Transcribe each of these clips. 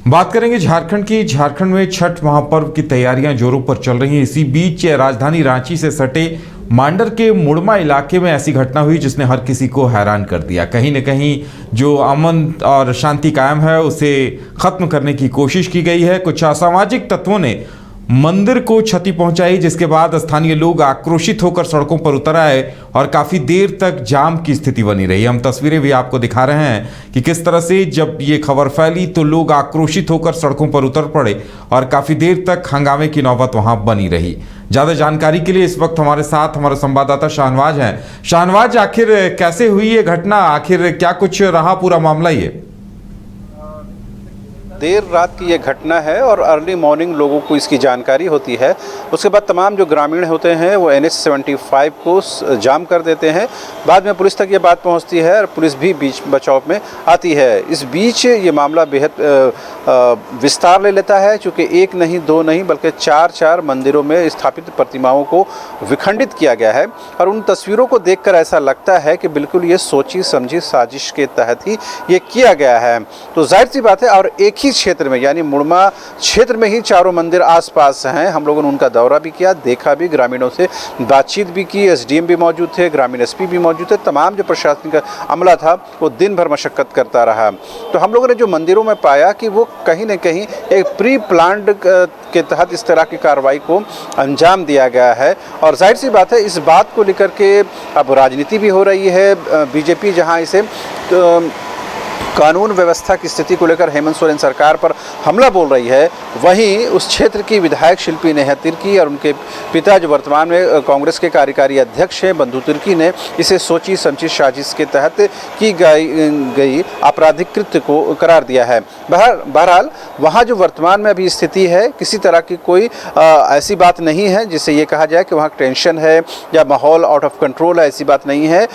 बात करेंगे झारखंड की। झारखंड में छठ महापर्व की तैयारियां जोरों पर चल रही हैं। इसी बीच राजधानी रांची से सटे मांडर के मुड़मा इलाके में ऐसी घटना हुई जिसने हर किसी को हैरान कर दिया। कहीं न कहीं जो अमन और शांति कायम है उसे खत्म करने की कोशिश की गई है। कुछ असामाजिक तत्वों ने मंदिर को क्षति पहुंचाई, जिसके बाद स्थानीय लोग आक्रोशित होकर सड़कों पर उतर आए और काफी देर तक जाम की स्थिति बनी रही। हम तस्वीरें भी आपको दिखा रहे हैं कि किस तरह से जब ये खबर फैली तो लोग आक्रोशित होकर सड़कों पर उतर पड़े और काफी देर तक हंगामे की नौबत वहां बनी रही। ज्यादा जानकारी के लिए इस वक्त हमारे साथ हमारे संवाददाता शाहनवाज हैं। शाहनवाज, आखिर कैसे हुई ये घटना, आखिर क्या कुछ रहा पूरा मामला? ये देर रात की ये घटना है और अर्ली मॉर्निंग लोगों को इसकी जानकारी होती है। उसके बाद तमाम जो ग्रामीण होते हैं वो NH-75 को जाम कर देते हैं। बाद में पुलिस तक ये बात पहुंचती है और पुलिस भी बीच बचाव में आती है। इस बीच ये मामला बेहद विस्तार ले लेता है, चूँकि एक नहीं दो नहीं बल्कि चार मंदिरों में स्थापित प्रतिमाओं को विखंडित किया गया है। और उन तस्वीरों को देखकर ऐसा लगता है कि बिल्कुल ये सोची समझी साजिश के तहत ही ये किया गया है। तो जाहिर सी बात है, और एक ही क्षेत्र में यानी मुड़मा क्षेत्र में ही चारों मंदिर आसपास हैं। हम लोगों ने उनका दौरा भी किया, देखा भी, ग्रामीणों से बातचीत भी की। SDM भी मौजूद थे, ग्रामीण SP भी मौजूद थे। तमाम जो प्रशासनिक अमला था वो दिन भर मशक्कत करता रहा। तो हम लोगों ने जो मंदिरों में पाया कि वो कहीं न कहीं एक प्री प्लान्ड के तहत इस तरह की कार्रवाई को अंजाम दिया गया है। और जाहिर सी बात है, इस बात को लेकर के अब राजनीति भी हो रही है। BJP जहां इसे कानून व्यवस्था की स्थिति को लेकर हेमंत सोरेन सरकार पर हमला बोल रही है, वहीं उस क्षेत्र की विधायक शिल्पी नेहा तिर्की और उनके पिता जो वर्तमान में कांग्रेस के कार्यकारी अध्यक्ष हैं बंधु तिर्की ने इसे सोची समझी साजिश के तहत की गई आपराधिक कृत्य को करार दिया है। बहरहाल वहाँ जो वर्तमान में अभी स्थिति है, किसी तरह की कोई ऐसी बात नहीं है जिससे ये कहा जाए कि वहाँ टेंशन है या माहौल आउट ऑफ कंट्रोल है, ऐसी बात नहीं है।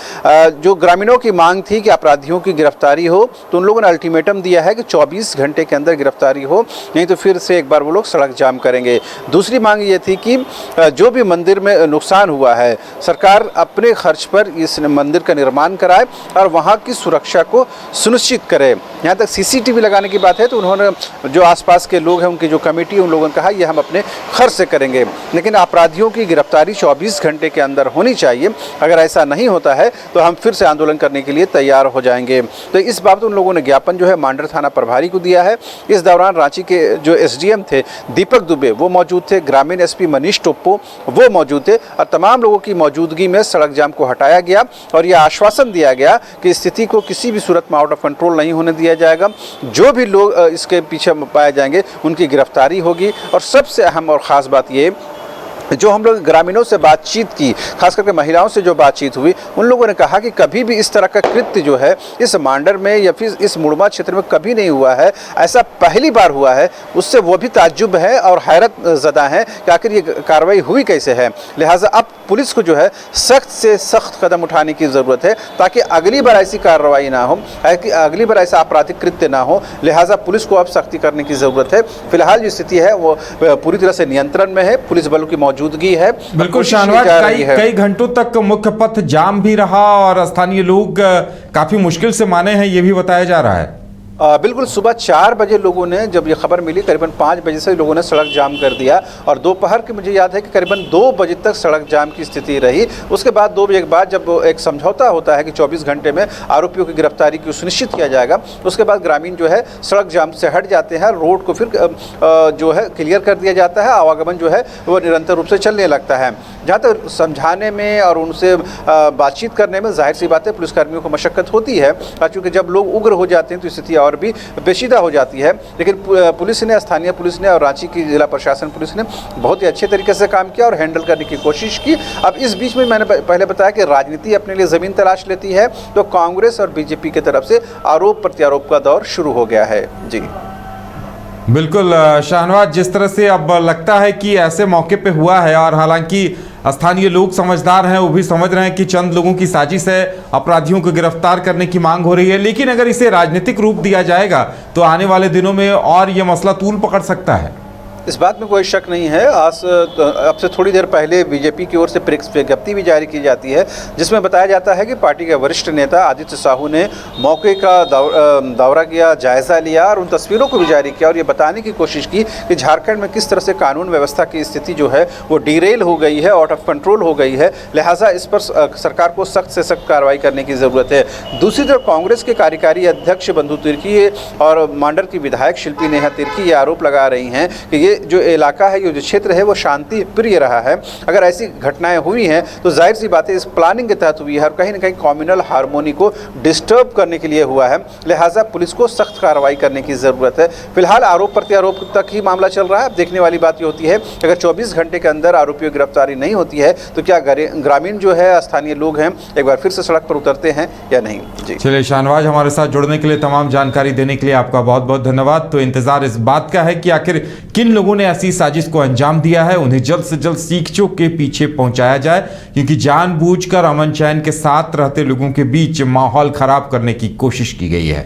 जो ग्रामीणों की मांग थी कि अपराधियों की गिरफ्तारी हो, तो उन लोगों ने अल्टीमेटम दिया है कि 24 घंटे के अंदर गिरफ्तारी हो, नहीं तो फिर से एक बार वो लोग सड़क जाम करेंगे। दूसरी मांग ये थी कि जो भी मंदिर में नुकसान हुआ है, सरकार अपने खर्च पर इस मंदिर का निर्माण कराए और वहाँ की सुरक्षा को सुनिश्चित करे। यहाँ तक CCTV लगाने की बात है तो उन्होंने जो आसपास के लोग हैं, उनकी जो कमेटी, उन लोगों ने कहा ये हम अपने खर्च से करेंगे, लेकिन अपराधियों की गिरफ्तारी 24 घंटे के अंदर होनी चाहिए। अगर ऐसा नहीं होता है तो हम फिर से आंदोलन करने के लिए तैयार हो जाएंगे। तो इस बाबत उन लोगों ने ज्ञापन जो है मांडर थाना प्रभारी को दिया है। इस दौरान रांची के जो SDM थे दीपक दुबे वो मौजूद थे, ग्रामीण SP मनीष टोप्पो वो मौजूद थे और तमाम लोगों की मौजूदगी में सड़क जाम को हटाया गया और यह आश्वासन दिया गया कि स्थिति को किसी भी सूरत में आउट ऑफ कंट्रोल नहीं होने दिया जाएगा। जो भी लोग इसके पीछे पाए जाएंगे उनकी गिरफ्तारी होगी। और सबसे अहम और ख़ास बात ये, जो हम लोग ग्रामीणों से बातचीत की, खास करके महिलाओं से जो बातचीत हुई, उन लोगों ने कहा कि कभी भी इस तरह का कृत्य जो है इस मांडर में या फिर इस मुड़मा क्षेत्र में कभी नहीं हुआ है, ऐसा पहली बार हुआ है। उससे वो भी ताज्जुब है और हैरत ज़दा है कि आखिर ये कार्रवाई हुई कैसे है। लिहाजा अब पुलिस को जो है सख्त से सख्त कदम उठाने की ज़रूरत है ताकि अगली बार ऐसी कार्रवाई ना हो, अगली बार ऐसा आपराधिक कृत्य ना हो। लिहाजा पुलिस को अब सख्ती करने की ज़रूरत है। फिलहाल जो स्थिति है वो पूरी तरह से नियंत्रण में है, पुलिस बलों की मौजूदगी है। बिल्कुल शाहनवाज, कई घंटों तक मुख्य पथ जाम भी रहा और स्थानीय लोग काफी मुश्किल से माने हैं, ये भी बताया जा रहा है। बिल्कुल, सुबह 4 बजे लोगों ने जब ये खबर मिली, करीबन 5 बजे से लोगों ने सड़क जाम कर दिया और दोपहर के मुझे याद है कि करीबन 2 बजे तक सड़क जाम की स्थिति रही। उसके बाद 2 बजे के बाद जब एक समझौता होता है कि 24 घंटे में आरोपियों की गिरफ्तारी को सुनिश्चित किया जाएगा, उसके बाद ग्रामीण जो है सड़क जाम से हट जाते हैं, रोड को फिर जो है क्लियर कर दिया जाता है, आवागमन जो है वो निरंतर रूप से चलने लगता है। जहाँ तक समझाने में और उनसे बातचीत करने में जाहिर सी बात है पुलिसकर्मियों को मशक्कत होती है, क्योंकि जब लोग उग्र हो जाते हैं तो स्थिति और भी पेचीदा हो जाती है। लेकिन पुलिस ने, स्थानीय पुलिस ने और रांची की जिला प्रशासन पुलिस ने बहुत ही अच्छे तरीके से काम किया और हैंडल करने की कोशिश की। अब इस बीच में मैंने पहले बताया कि राजनीति अपने लिए ज़मीन तलाश लेती है, तो कांग्रेस और BJP की तरफ से आरोप प्रत्यारोप का दौर शुरू हो गया है। जी बिल्कुल शाहनवाज, जिस तरह से अब लगता है कि ऐसे मौके पे हुआ है और हालांकि स्थानीय लोग समझदार हैं, वो भी समझ रहे हैं कि चंद लोगों की साजिश है, अपराधियों को गिरफ्तार करने की मांग हो रही है, लेकिन अगर इसे राजनीतिक रूप दिया जाएगा तो आने वाले दिनों में और ये मसला तूल पकड़ सकता है। इस बात में कोई शक नहीं है। आज अब से थोड़ी देर पहले बीजेपी की ओर से प्रेस विज्ञप्ति भी जारी की जाती है, जिसमें बताया जाता है कि पार्टी के वरिष्ठ नेता आदित्य साहू ने मौके का दौरा किया, जायजा लिया और उन तस्वीरों को भी जारी किया और ये बताने की कोशिश की कि झारखंड में किस तरह से कानून व्यवस्था की स्थिति जो है वो डीरेल हो गई है, आउट ऑफ कंट्रोल हो गई है। लिहाजा इस पर सरकार को सख्त से सख्त कार्रवाई करने की ज़रूरत है। दूसरी तरफ कांग्रेस के कार्यकारी अध्यक्ष बंधु तिर्की और मांडर की विधायक शिल्पी नेहा तिर्की ये आरोप लगा रही हैं कि ये जो इलाका है, ये जो क्षेत्र है वो शांति प्रिय रहा है। अगर ऐसी घटनाएं हुई हैं तो जाहिर सी बात है इस प्लानिंग के तहत हुई है और कहीं ना कहीं कम्युनल हार्मोनी को डिस्टर्ब करने के लिए हुआ है। लिहाजा पुलिस को सख्त कार्रवाई करने की ज़रूरत है। फिलहाल आरोप प्रत्यारोप तक ही मामला चल रहा है। अब देखने वाली बात ये होती है अगर 24 घंटे के अंदर आरोपियों की गिरफ्तारी नहीं होती है तो क्या ग्रामीण जो है, स्थानीय लोग हैं, एक बार फिर से सड़क पर उतरते हैं या नहीं। जी चलिए शाहनवाज, हमारे साथ जुड़ने के लिए, तमाम जानकारी देने के लिए आपका बहुत बहुत धन्यवाद। तो इंतजार इस बात का है कि आखिर किन लोगों ने ऐसी साजिश को अंजाम दिया है, उन्हें जल्द से जल्द सीखचों के पीछे पहुंचाया जाए, क्योंकि जानबूझकर अमन चैन के साथ रहते लोगों के बीच माहौल खराब करने की कोशिश की गई है।